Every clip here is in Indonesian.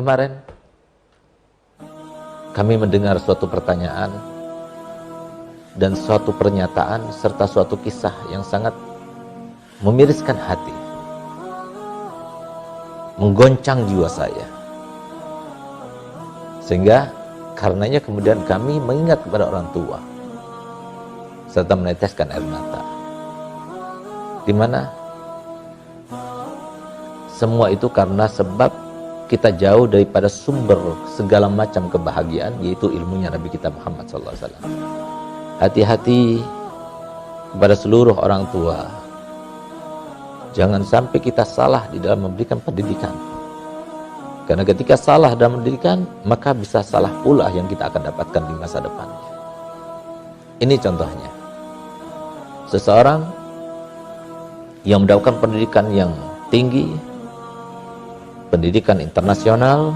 Kemarin kami mendengar suatu pertanyaan dan suatu pernyataan serta suatu kisah yang sangat memiriskan hati, menggoncang jiwa saya. Sehingga karenanya kemudian kami mengingat kepada orang tua serta meneteskan air mata, di mana semua itu karena sebab kita jauh daripada sumber segala macam kebahagiaan, yaitu ilmunya Nabi kita Muhammad SAW. Hati-hati kepada seluruh orang tua. Jangan sampai kita salah di dalam memberikan pendidikan. Karena ketika salah dalam pendidikan, maka bisa salah pula yang kita akan dapatkan di masa depannya. Ini contohnya. Seseorang yang mendapatkan pendidikan yang tinggi, pendidikan internasional,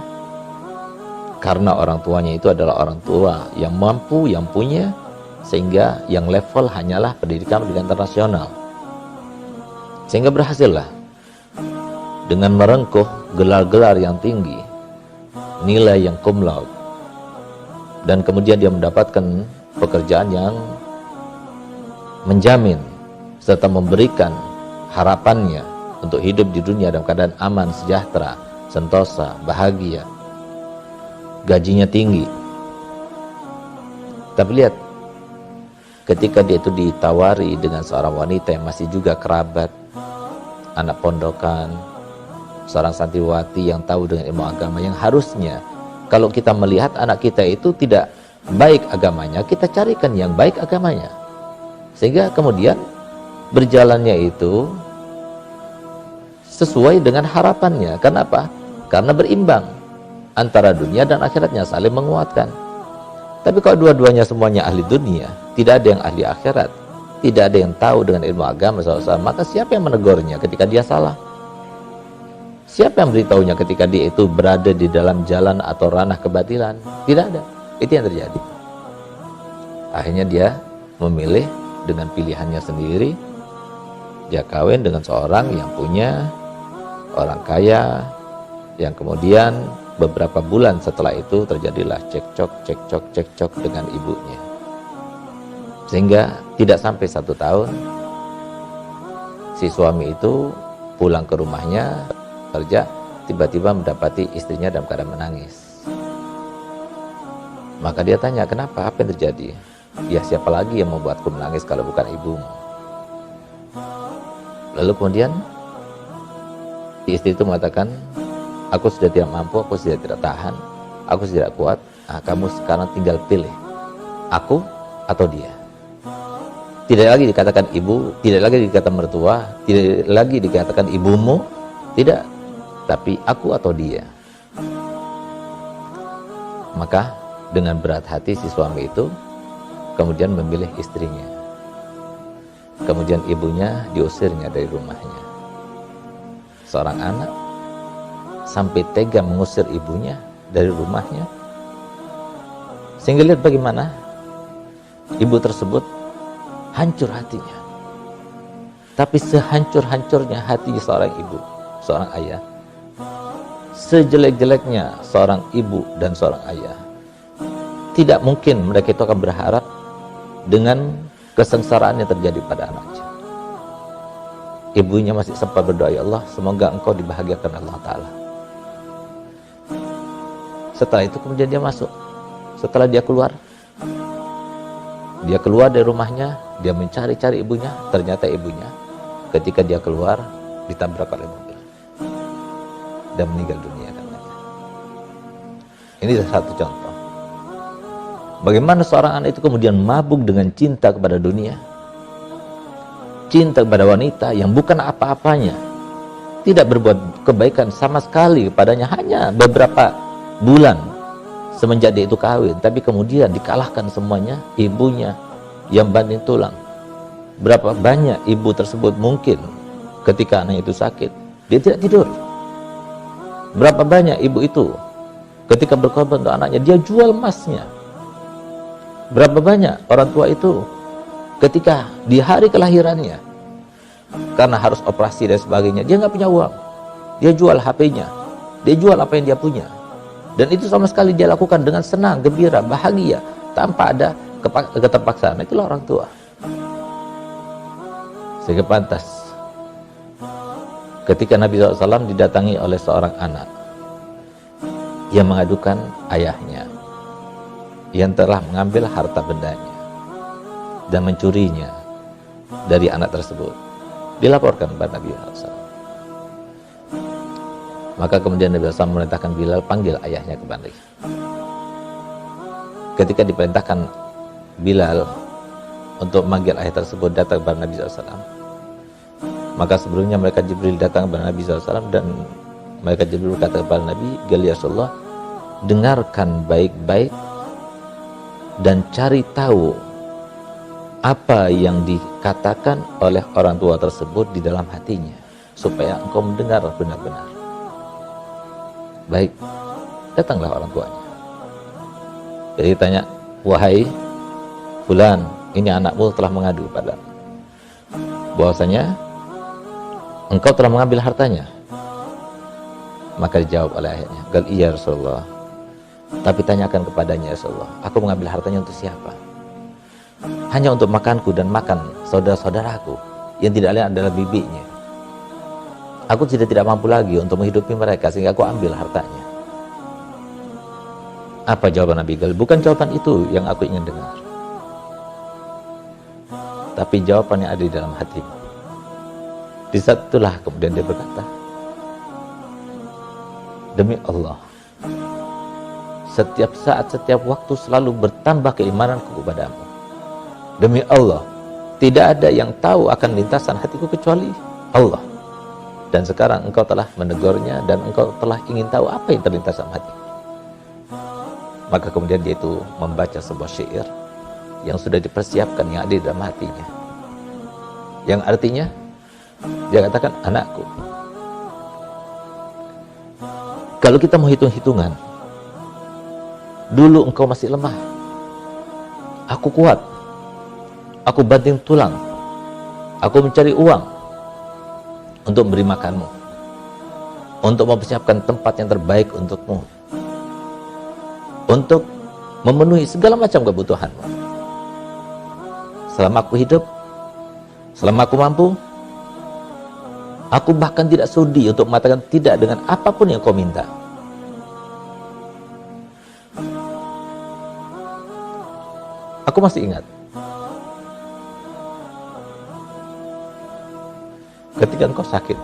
karena orang tuanya itu adalah orang tua yang mampu, yang punya, sehingga yang level hanyalah pendidikan internasional. Sehingga berhasillah dengan merengkuh gelar-gelar yang tinggi, nilai yang cum laude, dan kemudian dia mendapatkan pekerjaan yang menjamin serta memberikan harapannya untuk hidup di dunia dalam keadaan aman, sejahtera, sentosa, bahagia, gajinya tinggi. Tapi lihat, ketika dia itu ditawari dengan seorang wanita yang masih juga kerabat, anak pondokan, seorang santriwati yang tahu dengan ilmu agama, yang harusnya kalau kita melihat anak kita itu tidak baik agamanya, kita carikan yang baik agamanya. Sehingga kemudian berjalannya itu sesuai dengan harapannya. Kenapa? Karena berimbang antara dunia dan akhiratnya, saling menguatkan. Tapi kalau dua-duanya semuanya ahli dunia, tidak ada yang ahli akhirat, tidak ada yang tahu dengan ilmu agama SAW, maka siapa yang menegurnya ketika dia salah? Siapa yang beritahunya ketika dia itu berada di dalam jalan atau ranah kebatilan? Tidak ada. Itu yang terjadi. Akhirnya dia memilih dengan pilihannya sendiri. Dia kawin dengan seorang yang punya, orang kaya, yang kemudian beberapa bulan setelah itu terjadilah cekcok dengan ibunya. Sehingga tidak sampai 1 tahun, si suami itu pulang ke rumahnya kerja, tiba-tiba mendapati istrinya dalam keadaan menangis. Maka dia tanya, kenapa? Apa yang terjadi? Ya, siapa lagi yang membuatku menangis kalau bukan ibumu? Lalu kemudian istri itu mengatakan, aku sudah tidak mampu, aku sudah tidak tahan, aku sudah tidak kuat. Kamu sekarang tinggal pilih, aku atau dia. Tidak lagi dikatakan ibu, tidak lagi dikatakan mertua, tidak lagi dikatakan ibumu, tidak, tapi aku atau dia. Maka dengan berat hati si suami itu kemudian memilih istrinya. Kemudian ibunya diusirnya dari rumahnya. Seorang anak sampai tega mengusir ibunya dari rumahnya. Sehingga lihat bagaimana ibu tersebut hancur hatinya. Tapi sehancur-hancurnya hati seorang ibu, seorang ayah, sejelek-jeleknya seorang ibu dan seorang ayah, tidak mungkin mereka itu akan berharap dengan kesengsaraan yang terjadi pada anaknya. Ibunya masih sempat berdoa, ya Allah, semoga engkau dibahagiakan Allah Ta'ala. Setelah itu kemudian dia masuk. Setelah dia keluar dari rumahnya, dia mencari-cari ibunya. Ternyata ibunya ketika dia keluar ditabrak oleh mobil dan meninggal dunia karenanya. Ini satu contoh bagaimana seorang anak itu kemudian mabuk dengan cinta kepada dunia, cinta kepada wanita yang bukan apa-apanya, tidak berbuat kebaikan sama sekali kepadanya, hanya beberapa bulan semenjak dia itu kawin, tapi kemudian dikalahkan semuanya ibunya yang banting tulang. Berapa banyak ibu tersebut mungkin ketika anak itu sakit, dia tidak tidur. Berapa banyak ibu itu ketika berkorban untuk anaknya, dia jual emasnya. Berapa banyak orang tua itu ketika di hari kelahirannya, karena harus operasi dan sebagainya, dia nggak punya uang, dia jual HP-nya, dia jual apa yang dia punya, Dan itu sama sekali dia lakukan dengan senang, gembira, bahagia, tanpa ada keterpaksaan. Itulah orang tua. Sehingga pantas ketika Nabi SAW didatangi oleh seorang anak yang mengadukan ayahnya yang telah mengambil harta bendanya dan mencurinya dari anak tersebut, dilaporkan kepada Nabi SAW. Maka kemudian Nabi SAW memerintahkan Bilal, panggil ayahnya kembali. Ketika diperintahkan Bilal untuk memanggil ayah tersebut datang kepada Nabi SAW, maka sebelumnya mereka Jibril datang kepada Nabi SAW, dan mereka Jibril berkata kepada Nabi, ya Rasulullah, dengarkan baik-baik dan cari tahu apa yang dikatakan oleh orang tua tersebut di dalam hatinya, supaya engkau mendengar benar-benar. Baik, datanglah orang tuanya. Jadi tanya, wahai fulan, ini anakmu telah mengadu padamu bahwasanya engkau telah mengambil hartanya. Maka dijawab oleh ayahnya, gal iya Rasulullah, tapi tanyakan kepadanya ya Rasulullah, aku mengambil hartanya untuk siapa? Hanya untuk makanku dan makan saudara-saudaraku yang tidak lain adalah bibinya. Aku tidak mampu lagi untuk menghidupi mereka, sehingga aku ambil hartanya. Apa jawaban Nabi Gal? Bukan jawaban itu yang aku ingin dengar, tapi jawaban yang ada di dalam hatimu. Di saat itulah kemudian dia berkata, demi Allah, setiap saat, setiap waktu selalu bertambah keimananku kepadamu. Demi Allah, tidak ada yang tahu akan lintasan hatiku kecuali Allah. Dan sekarang engkau telah menegurnya, dan engkau telah ingin tahu apa yang terlintas dalam hati. Maka kemudian dia itu membaca sebuah syair yang sudah dipersiapkan, yang ada di dalam hatinya, yang artinya dia katakan, anakku, kalau kita mau hitung-hitungan, dulu engkau masih lemah, aku kuat, aku banting tulang, aku mencari uang untuk memberi makanmu, untuk mempersiapkan tempat yang terbaik untukmu, untuk memenuhi segala macam kebutuhanmu. Selama aku hidup, selama aku mampu, aku bahkan tidak sudi untuk mengatakan tidak dengan apapun yang kau minta. Aku masih ingat ketika engkau sakit,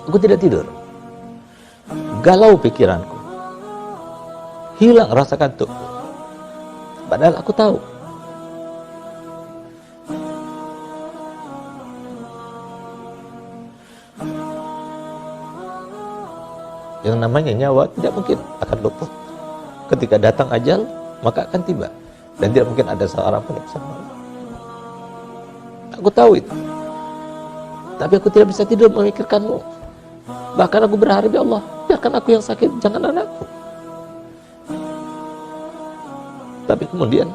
aku tidak tidur, galau pikiranku, hilang rasa kantukku, padahal aku tahu yang namanya nyawa tidak mungkin akan luput. Ketika datang ajal, maka akan tiba, dan tidak mungkin ada seorang pun yang bisa menolong. Aku tahu itu, tapi aku tidak bisa tidur memikirkanmu. Bahkan aku berharap, ya Allah, biarkan aku yang sakit, jangan anakku. Tapi kemudian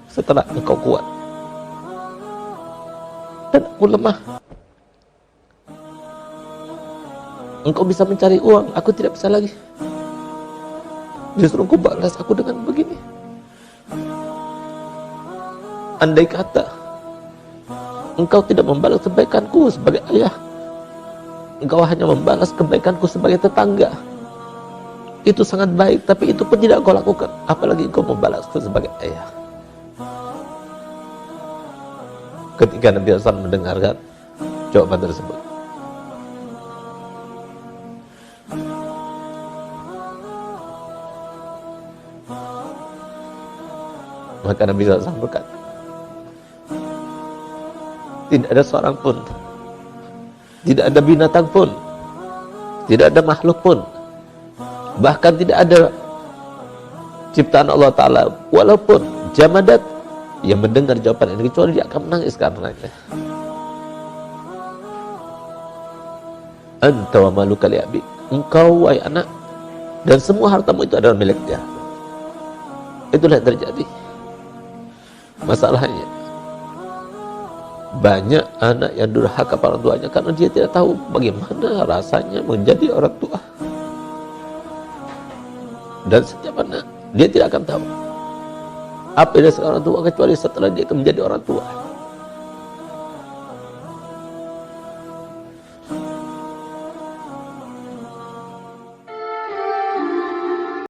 setelah engkau kuat dan aku lemah, engkau bisa mencari uang, aku tidak bisa lagi. Justru engkau balas aku dengan begini. Andai kata engkau tidak membalas kebaikanku sebagai ayah, engkau hanya membalas kebaikanku sebagai tetangga, itu sangat baik, tapi itu pun tidak engkau lakukan, apalagi engkau membalasku sebagai ayah. Ketika Nabi SAW mendengarkan jawaban tersebut, maka Nabi SAW berkata, tidak ada seorang pun, tidak ada binatang pun, tidak ada makhluk pun, bahkan tidak ada ciptaan Allah Ta'ala, walaupun jamadat, yang mendengar jawaban ini, kecuali dia akan menangis karenanya. Anta wa maluka li abik, engkau wahai anak, dan semua hartamu itu adalah milik dia. Itulah yang terjadi. Masalahnya, banyak anak yang durhaka pada orang tuanya karena dia tidak tahu bagaimana rasanya menjadi orang tua. Dan setiap anak dia tidak akan tahu apa yang dia seorang tua kecuali setelah dia menjadi orang tua.